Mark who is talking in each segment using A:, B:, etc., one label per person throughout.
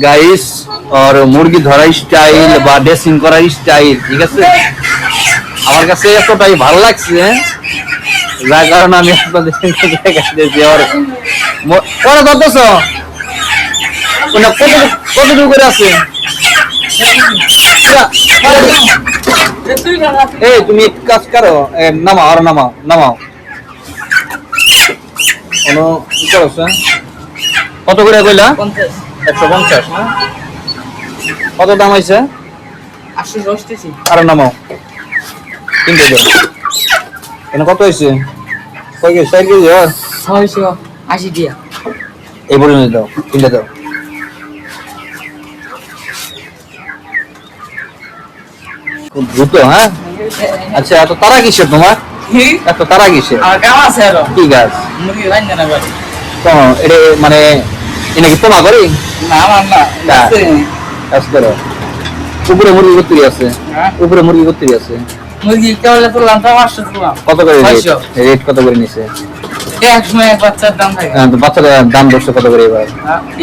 A: Guys আর মুরগি ধরার style বা ড্রেসিং করার স্টাইল ঠিক আছে আমার কাছে এতটাই ভালো লাগছে যার কারণে আমি আপনাদের দেখাচ্ছি আর পরে কতছ কতটুকু করে আছে এই তুমি এক কাজ করো নামাও আর নামাও কোনো কি করছ কত করে কইলা 150 না কত দাম হইছে
B: 880
A: আর নামাও কিনতে দাও এনে কত হইছে কয় কেজি 6 কেজি
B: 680 দিয়া
A: এই বলে দাও কিনতে দাও খুব দ্রুত হ্যাঁ আচ্ছা এত তারা কিসের তোমার এত তারা কিসের
B: আর কাম আছে আর
A: কি গাছ
B: মুরগি রান্না না ভাই
A: তো এটা মানে এটা কি তোমা করি
B: না আমার না
A: কাজ করো উপরে মুরগি কত আছে উপরে মুরগি কত আছে
B: মুরগি কেবল তো লান্তা 500 টাকা
A: কত করে রেট কত করে নিছে
B: এক সময় এক বাচ্চার দাম থাকে
A: তো বাচ্চার দাম দরছে কত করে এবার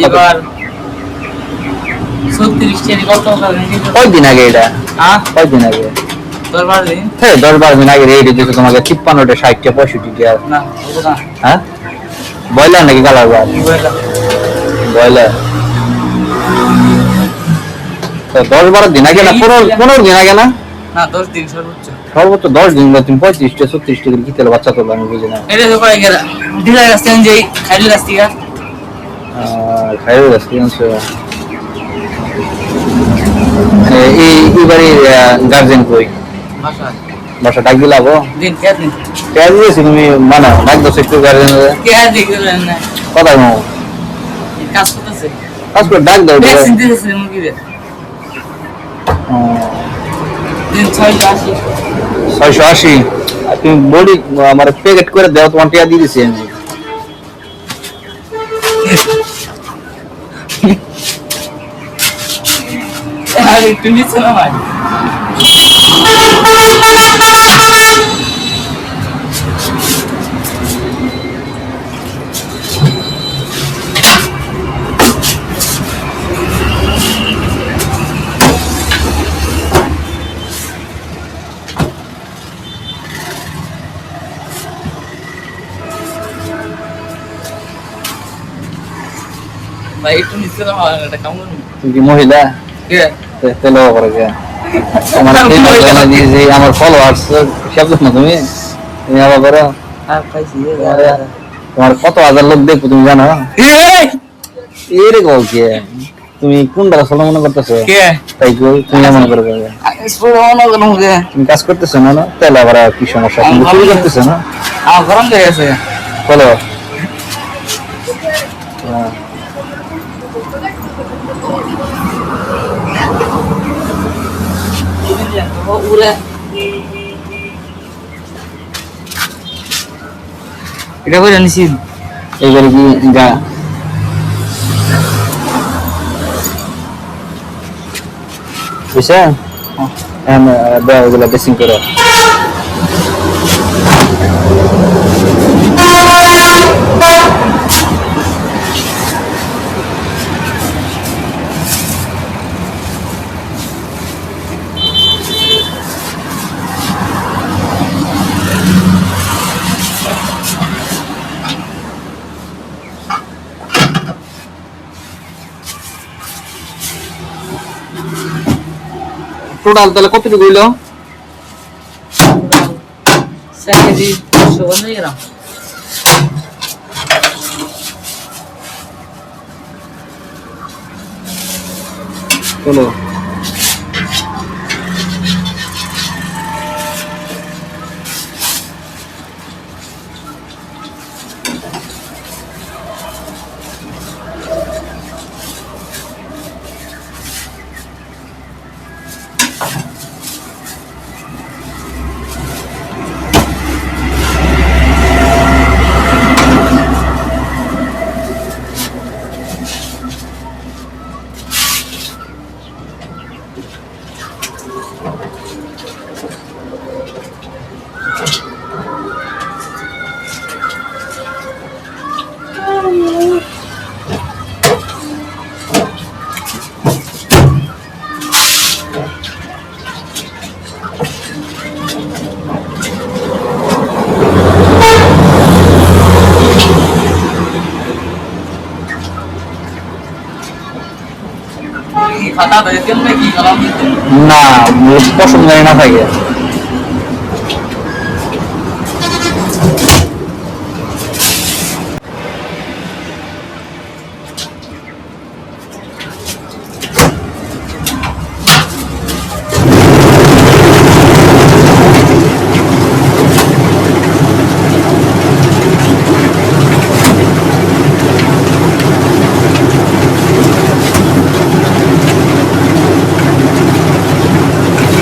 B: এবার 36 টাকা কত টাকা
A: কয়দিন আগে এটা কয়দিন আগে
B: 10-12 দিন
A: হ্যাঁ 10-12 দিন আগে রেট দিতে তোমাকে 56টা 60টা 65 টাকা
B: না ওটা
A: হ্যাঁ বয়লার নাকি কালার বয়লার তো 10-12 দিন আগে না 15 দিন আগে না
B: না 10 দিন
A: সর্বোচ্চ 10 দিন তুমি 35টা 36 টাকা কি তেল বাচ্চা তো আমি বুঝি না
B: এটা তো কয় গেরা ঢিলা গাছ যে খাইল গাছ থেকে
A: খাইল গাছ কিনছো এইবারে গার্জেন কই বাসা ডাক দিলাবো
B: দিন কে দিন
A: কে দিয়েছি তুমি মানা ডাক দছ একটু গার্জেন
B: কে দিলেন না
A: কথা নাও
B: কাজ করতেছে
A: কাজ করে ডাক দাও
B: ভ্যাকসিন দিতেছে মুরগিদের দিন
A: 680 তুমি বডি আমার প্যাকেট করে দাও তোমার টিয়া দিয়ে দিছি আমি
B: আরে তুমি চলো ভাই ভাই একটু নিচে নাও এটা কাম করুন
A: তুমি কি মহিলা
B: কে
A: তেলো করে কে আমার যে আমার ফলোয়ার্স শব্দ না তুমি তুমি আবার করো
B: আর পাইছি
A: তোমার কত হাজার লোক দেখো তুমি জানো এরে গো কে তুমি কোন দ্বারা সলো মনে করতেছো
B: কে
A: তাই কই তুমি মনে করো তুমি কাজ করতেছো না তেল আবার কি সমস্যা তুমি চুরি করতেছো না
B: আমার গরম হয়ে গেছে
A: বলো
B: এটা করে জানিস
A: এইবারে কি গা বুঝছে হ্যাঁ ওগুলো ড্রেসিং করো টোটাল তাহলে কতটুকু হইলো
B: 4 কেজি 150 গ্রাম
A: চলো
B: সাদা ধরে তেল নাকি গরম দিতে
A: না পছন্দ জানি না থাকে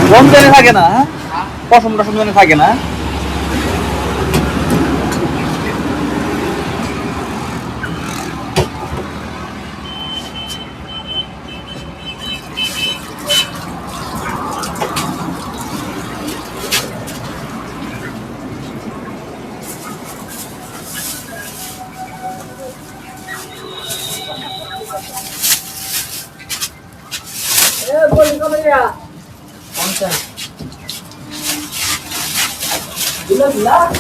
A: গরম জানি থাকে না হ্যাঁ পছন্দ টসন্দ জানি থাকে না
B: কোনটা
C: Bila bila.